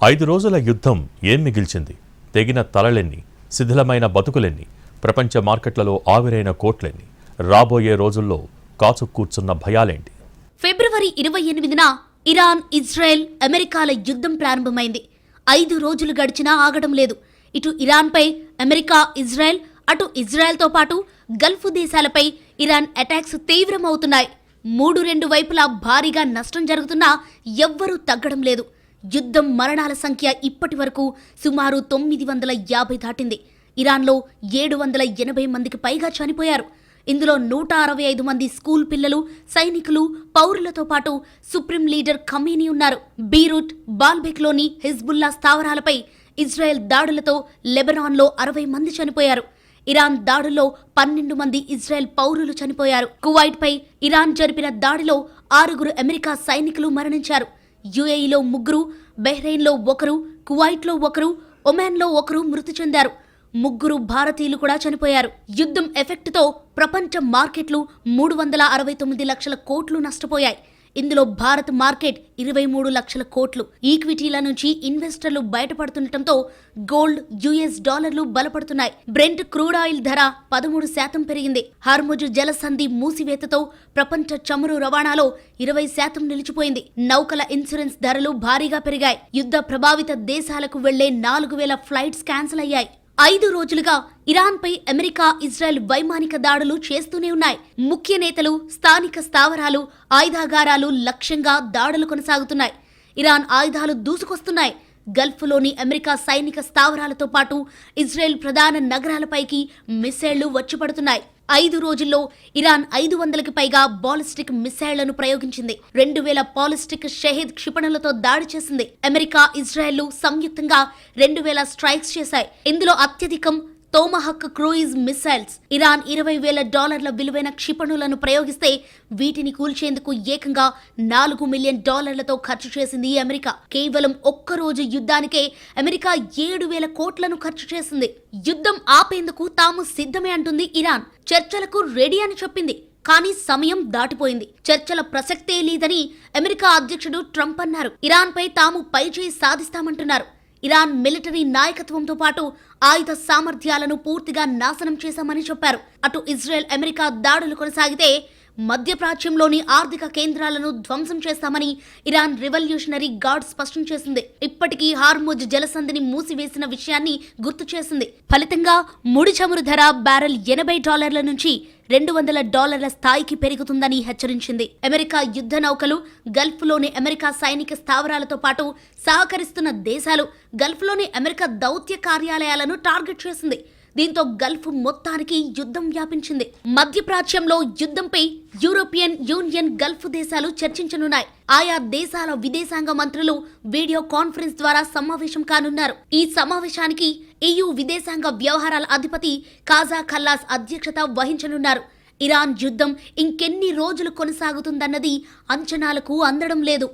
5 రోజుల యుద్ధం ఏం మిగిల్చింది? తెగిన తలలెన్ని, శిథిలమైన బతుకులెన్ని, ప్రపంచ మార్కెట్లలో ఆవిరైన కోట్లెన్ని, రాబోయే రోజుల్లో కాచుకూర్చున్న భయాలేంటి? ఫిబ్రవరి 28న ఇరాన్, ఇజ్రాయెల్, అమెరికాల యుద్ధం ప్రారంభమైంది. 5 రోజులు గడిచినా ఆగడం లేదు. ఇటు ఇరాన్పై అమెరికా, ఇజ్రాయెల్, అటు ఇజ్రాయెల్తో పాటు గల్ఫ్ దేశాలపై ఇరాన్ అటాక్స్ తీవ్రమవుతున్నాయి. 3 వైపులా భారీగా నష్టం జరుగుతున్నా ఎవ్వరూ తగ్గడం లేదు. యుద్ధం మరణాల సంఖ్య ఇప్పటి వరకు సుమారు 950 దాటింది. ఇరాన్లో 780 మందికి పైగా చనిపోయారు. ఇందులో 165 మంది స్కూల్ పిల్లలు, సైనికులు, పౌరులతో పాటు సుప్రీం లీడర్ ఖమేనీ ఉన్నారు. బీరూట్, బాల్బెక్లోని హిజ్బుల్లా స్థావరాలపై ఇజ్రాయెల్ దాడులతో లెబనాన్లో 60 మంది చనిపోయారు. ఇరాన్ దాడుల్లో 12 మంది ఇజ్రాయెల్ పౌరులు చనిపోయారు. కువైట్పై ఇరాన్ జరిపిన దాడిలో 6 అమెరికా సైనికులు మరణించారు. యుఏఈలో 3, బహ్రెయిన్లో 1, కువైట్లో 1, ఒమాన్లో 1 మృతి చెందారు. 3 భారతీయులు కూడా చనిపోయారు. యుద్ధం ఎఫెక్ట్తో ప్రపంచ మార్కెట్లు 369 లక్షల కోట్లు నష్టపోయాయి. ఇందులో భారత్ మార్కెట్ 23 లక్షల కోట్లు. ఈక్విటీల నుంచి ఇన్వెస్టర్లు బయటపడుతుండటంతో గోల్డ్, యుఎస్ డాలర్లు బలపడుతున్నాయి. బ్రెంట్ క్రూడ్ ఆయిల్ ధర 13% పెరిగింది. హార్ముజ్ జలసంధి మూసివేతతో ప్రపంచ చమురు రవాణాలో 20% నిలిచిపోయింది. నౌకల ఇన్సూరెన్స్ ధరలు భారీగా పెరిగాయి. యుద్ధ ప్రభావిత దేశాలకు వెళ్లే 4000 ఫ్లైట్స్ క్యాన్సిల్ అయ్యాయి. 5 రోజులుగా ఇరాన్పై అమెరికా, ఇజ్రాయెల్ వైమానిక దాడులు చేస్తూనే ఉన్నాయి. ముఖ్య నేతలు, స్థానిక స్థావరాలు, ఆయుధాగారాలు లక్ష్యంగా దాడులు కొనసాగుతున్నాయి. ఇరాన్ ఆయుధాలు దూసుకొస్తున్నాయి. గల్ఫ్లోని అమెరికా సైనిక స్థావరాలతో పాటు ఇజ్రాయెల్ ప్రధాన నగరాలపైకి మిసైళ్లు వచ్చిపడుతున్నాయి. 5 రోజుల్లో ఇరాన్ 500కి పైగా బాలిస్టిక్ మిసైళ్లను ప్రయోగించింది. 2000 బాలిస్టిక్ షహీద్ క్షిపణులతో దాడి చేసింది. అమెరికా, ఇజ్రాయెల్ సంయుక్తంగా 2000 స్ట్రైక్స్ చేశాయి. ఇందులో అత్యధికం టోమహక్ క్రూయిజ్ మిసైల్స్. ఇరాన్ $20,000 విలువైన క్షిపణులను ప్రయోగిస్తే వీటిని కూల్చేందుకు ఏకంగా $4 మిలియన్ ఖర్చు చేసింది అమెరికా. కేవలం ఒక్కరోజు యుద్ధానికే అమెరికా 7,000 కోట్లను ఖర్చు చేసింది. యుద్ధం ఆపేందుకు తాము సిద్ధమే అంటుంది ఇరాన్. చర్చలకు రెడీ అని చెప్పింది. కానీ సమయం దాటిపోయింది. చర్చల ప్రసక్తే లేదని అమెరికా అధ్యక్షుడు ట్రంప్ అన్నారు. ఇరాన్పై తాము పైచేయి సాధిస్తామంటున్నారు. ఇరాన్ మిలిటరీ నాయకత్వంతో పాటు ఆయుధ సామర్థ్యాలను పూర్తిగా నాశనం చేశామని చెప్పారు. అటు ఇజ్రాయెల్, అమెరికా దాడులు కొనసాగితే మధ్యప్రాచ్యంలోని ఆర్థిక కేంద్రాలను ధ్వంసం చేస్తామని ఇరాన్ రివల్యూషనరీ గార్డ్ స్పష్టం చేసింది. ఇప్పటికీ హార్ముజ్ జలసంధిని మూసివేసిన విషయాన్ని గుర్తు చేసింది. ఫలితంగా ముడి చమురు ధర బ్యారెల్ $80 నుంచి $200 స్థాయికి పెరుగుతుందని హెచ్చరించింది. అమెరికా యుద్ధ నౌకలు, గల్ఫ్లోని అమెరికా సైనిక స్థావరాలతో పాటు సహకరిస్తున్న దేశాలు, గల్ఫ్లోని అమెరికా దౌత్య కార్యాలయాలను టార్గెట్ చేసింది. దీంతో గల్ఫ్ మొత్తానికి యుద్ధం వ్యాపించింది. మధ్యప్రాచ్యంలో యుద్ధంపై యూరోపియన్ యూనియన్, గల్ఫ్ దేశాలు చర్చించనున్నాయి. ఆయా దేశాల విదేశాంగ మంత్రులు వీడియో కాన్ఫరెన్స్ ద్వారా సమావేశం కానున్నారు. ఈ సమావేశానికి EU విదేశాంగ వ్యవహారాల అధిపతి కాజా ఖల్లాస్ అధ్యక్షత వహించనున్నారు. ఇరాన్ యుద్ధం ఇంకెన్ని రోజులు కొనసాగుతుందన్నది అంచనాలకు అందడం లేదు.